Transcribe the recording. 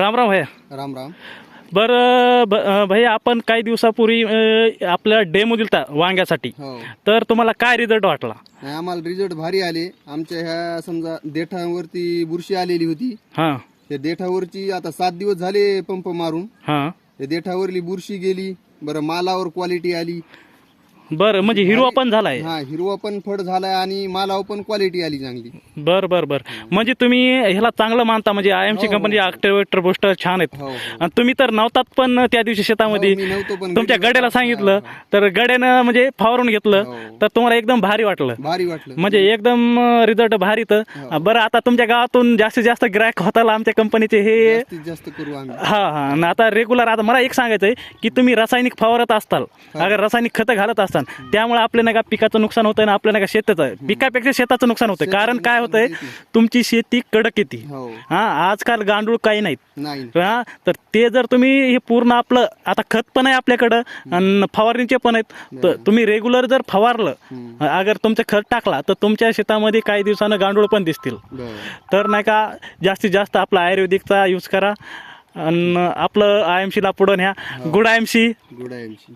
राम राम भैया. राम राम. बरं भैया, आपण काही दिवसापूर्वी आपल्याला डेमो दिलता वांग्यासाठी. हो, तर तुम्हाला काय रिझल्ट वाटला? नाही आम्हाला रिझल्ट भारी आले. आमच्या ह्या समजा देठावरती बुरशी आलेली होती. हां त्या देठावरची आता 7 दिवस झाले पंप मारून. हां. त्या देठावरली बुरशी गेली. बरं, मालावर क्वालिटी आली. बरं, म्हणजे हिरवा पण झालाय. हा, हिरवा पण फळ झालाय आणि मालावर पण क्वालिटी आली चांगली. बर बर बर. म्हणजे तुम्ही ह्याला चांगलं मानता, म्हणजे आयएमसी कंपनी अक्टिवेटर बुस्टर छान आहेत. हो हो. आणि तुम्ही तर नव्हतात पण त्या दिवशी शेतामध्ये. हो, मी नव्हतो पण तुमच्या गड्याला सांगितलं तर गड्यानं म्हणजे फवारून घेतलं. हो. तर तुम्हाला एकदम भारी वाटलं. भारी वाटलं. म्हणजे एकदम रिझल्ट भारी. तर बरं, आता तुमच्या गावातून जास्तीत जास्त ग्राहक होताल आमच्या कंपनीचे हे. जास्तीत जास्त करू आम्ही. हा हा. आणि आता रेग्युलर, आता मला एक सांगायचंय की तुम्ही रासायनिक फवारत असताल, अगर रासायनिक खतं घालत असताल, त्यामुळे आपल्या नाही का पिकाचं नुकसान होतंय ना, आपल्या नाही का शेताचं, पिकापेक्षा शेताचं नुकसान होतंय. कारण काय होतंय, तुमची शेती कडक येते. हो. हा, आजकाल गांडूळ काही नाहीत. नाही. हा, तर ते जर तुम्ही हे पूर्ण आपलं, आता खत पण आहे आपल्याकडं आणि फवारणीचे पण आहेत, तर तुम्ही रेग्युलर जर फवारलं, अगर तुमचं खत टाकला, तर तुमच्या शेतामध्ये काही दिवसानं गांडूळ पण दिसतील. बरं. तर नाही का, जास्तीत जास्त आपला आयुर्वेदिकचा यूज करा आणि आपलं आयएमसी ला पुढं न्या. Good IMC. गुड आहे आमची.